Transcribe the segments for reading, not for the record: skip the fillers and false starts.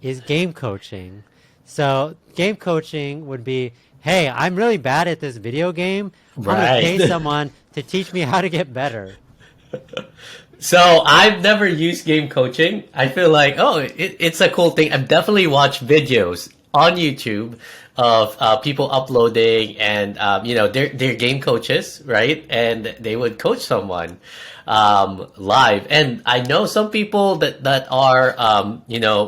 is game coaching. So game coaching would be, hey, I'm really bad at this video game. I'm going to Right. pay someone to teach me how to get better. So I've never used game coaching. I feel like, oh, it's a cool thing. I've definitely watched videos on YouTube of people uploading, and they're game coaches, right? And they would coach someone live. And I know some people that are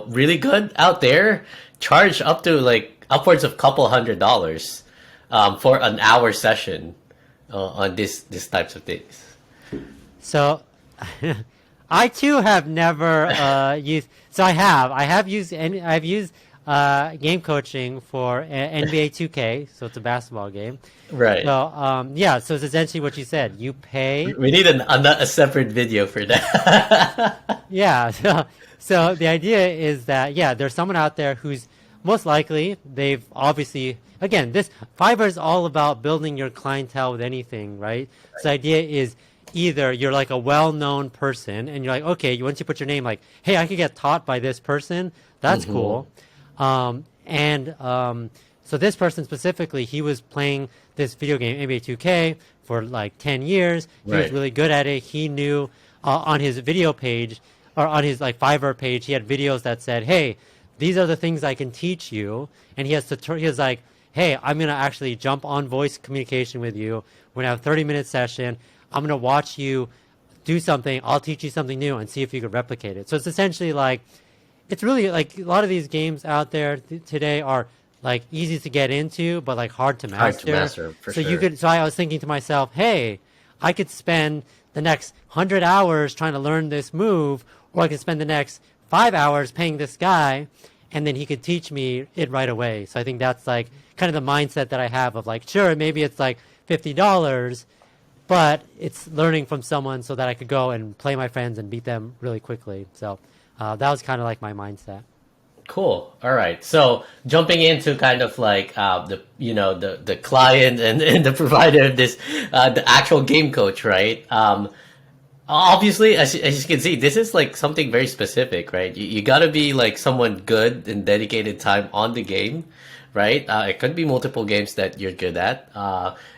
really good out there charge up to like upwards of couple $100 for an hour session on this types of things. So I too have never used. So I've used game coaching for NBA 2K. So it's a basketball game. Right. So yeah. So it's essentially what you said. You pay. We need a separate video for that. Yeah. So the idea is that yeah, there's someone out there who's most likely they've obviously again this Fiverr is all about building your clientele with anything, right? So the idea is either you're like a well-known person and you're like okay, once you put your name like hey, I could get taught by this person, that's Hmm. cool. So this person specifically, he was playing this video game NBA 2K for like 10 years. He was Right. really good at it. He knew on his video page or on his like Fiverr page, he had videos that said, "Hey, these are the things I can teach you." And he has to he was like, "Hey, I'm gonna actually jump on voice communication with you. We're gonna have a 30-minute session. I'm gonna watch you do something. I'll teach you something new and see if you could replicate it." So it's essentially like it's really like a lot of these games out there today are like easy to get into, but like hard to Hard to master. master for So you sure. could. So I was thinking to myself, hey, I could spend the next 100 hours trying to learn this move, or I could spend the next 5 hours paying this guy, and then he could teach me it right away. So I think that's like kind of the mindset that I have of like, sure, maybe it's like $50, but it's learning from someone so that I could go and play my friends and beat them really quickly. So that was kind of like my mindset. Cool. All right. So jumping into kind of like the client and the provider of this the actual game coach, right? Obviously, as you can see, this is like something very specific, right? You got to be like someone good and dedicated time on the game, right? It could be multiple games that you're good at.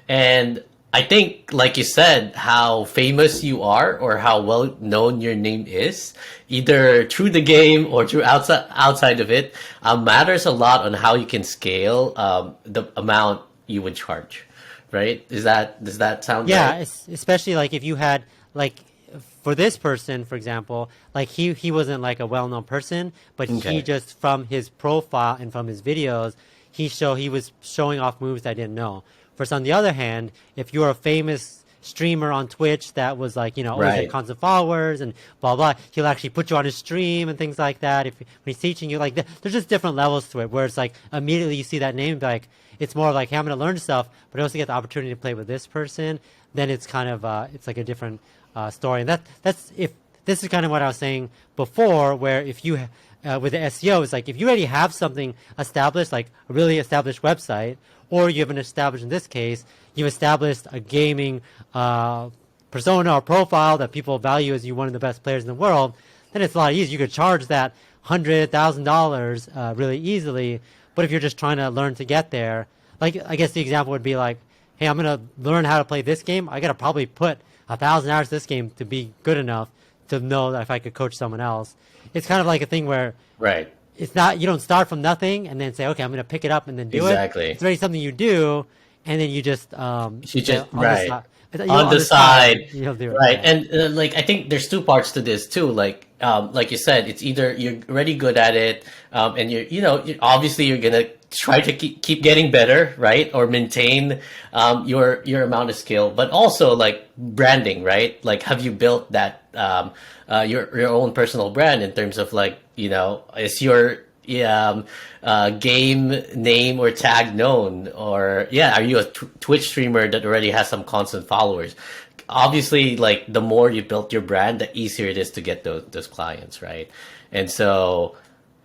And I think, like you said, how famous you are or how well known your name is, either through the game or through outside of it, matters a lot on how you can scale the amount you would charge, right? Does that sound Yeah, right? especially like if you had like for this person, for example, like he wasn't like a well-known person, but he Okay. just from his profile and from his videos, he was showing off moves I didn't know. For on the other hand, if you're a famous streamer on Twitch that was like, always had Right. constant followers and blah blah, he'll actually put you on his stream and things like that. If when he's teaching you, like there's just different levels to it. Where it's like immediately you see that name, like it's more like, hey, I'm gonna learn stuff, but I also get the opportunity to play with this person. Then it's kind of it's like a different story, and that's if this is kind of what I was saying before, where if you with the SEO, it's like if you already have something established, like a really established website, or you have an established, in this case, you've established a gaming persona or profile that people value as you one of the best players in the world, then it's a lot easier. You could charge that $100,000 really easily. But if you're just trying to learn to get there, like I guess the example would be like, hey, I'm gonna learn how to play this game. I gotta probably put 1,000 hours this game to be good enough to know that if I could coach someone else. It's kind of like a thing where Right. it's not you don't start from nothing and then say okay I'm going to pick it up and then do it. Exactly. It's already something you do, and then you just You say just on the right side, on on the the side side, you'll do it. right? Yeah. And like I think there's two parts to this too. Like you said, it's either you're already good at it, and obviously you're gonna try to keep getting better, right? Or maintain your amount of skill, but also like branding, right? Like have you built that your own personal brand in terms of like is your game name or tag known, or yeah, are you a Twitch streamer that already has some constant followers? Obviously, like the more you build your brand, the easier it is to get those clients, right? And so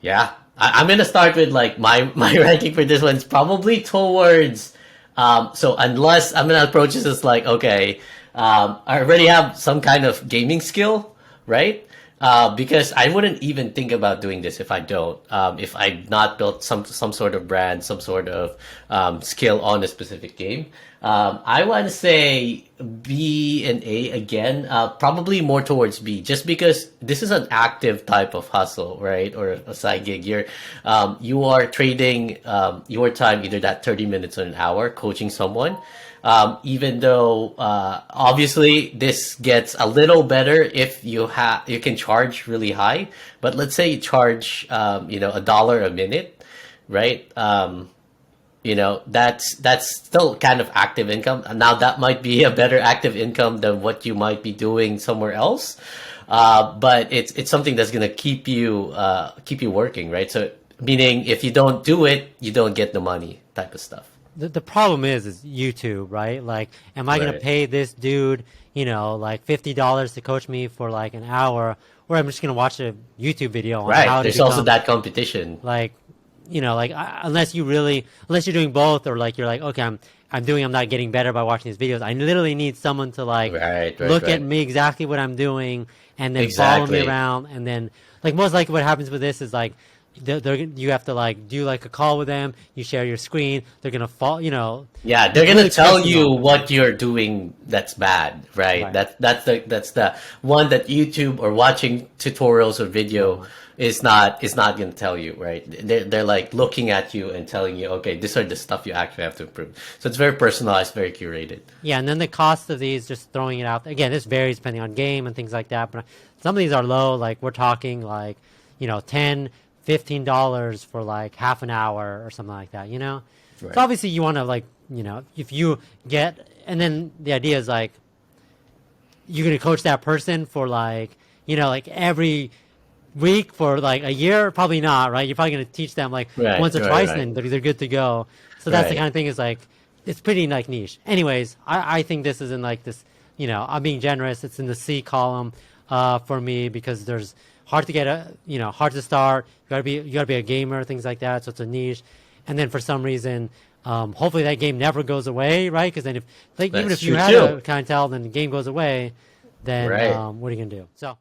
yeah, I'm gonna start with like my ranking for this one's probably towards so unless I'm gonna approach this as like okay, I already have some kind of gaming skill, right? Because I wouldn't even think about doing this if I don't. If I've not built some sort of brand, some sort of skill on a specific game. I want to say B and A again. Probably more towards B, just because this is an active type of hustle, right, or a side gig. You are trading your time, either that 30 minutes or an hour, coaching someone. Even though obviously this gets a little better if you can charge really high, but let's say you charge $1 a minute, right? That's still kind of active income. Now that might be a better active income than what you might be doing somewhere else, but it's something that's gonna keep you working, right? So meaning if you don't do it, you don't get the money type of stuff. The problem is YouTube, right? Like, am I gonna Right. pay this dude, like $50 to coach me for like an hour, or I'm just gonna watch a YouTube video on Right. how to There's also become that competition. like, unless unless you're doing both, or like you're like, okay, I'm not getting better by watching these videos. I literally need someone to like Right, right, look at right. me exactly what I'm doing, and then follow me Exactly. around, and then like most likely what happens with this is like you have to like do like a call with them. You share your screen. They're gonna fall. Yeah, they're It's gonna really tell you personal. what you're doing that's bad, right? Right. That's the one that YouTube or watching tutorials or video Uh-huh. is not gonna tell you, right? They're like looking at you and telling you, okay, these are the stuff you actually have to improve. So it's very personalized, very curated. Yeah, and then the cost of these, just throwing it out. Again, this varies depending on game and things like that. But some of these are low. Like we're talking like, 10, $15 for like half an hour or something like that. So Right. obviously you want to like, if you get, and then the idea is like you're gonna coach that person for like, like every week for like a year. Probably not, right? You're probably gonna teach them like Right, once or right, twice, right, and then they're good to go. So that's the right. kind of thing, is like it's pretty like niche. Anyways, I think this is in like this. I'm being generous. It's in the C column for me, because there's hard to get hard to start. You gotta be a gamer, things like that. So it's a niche, and then for some reason. Hopefully that game never goes away, right? Because then if like even That's if you true had a too. clientele, then the game goes away, then Right. what are you gonna do? So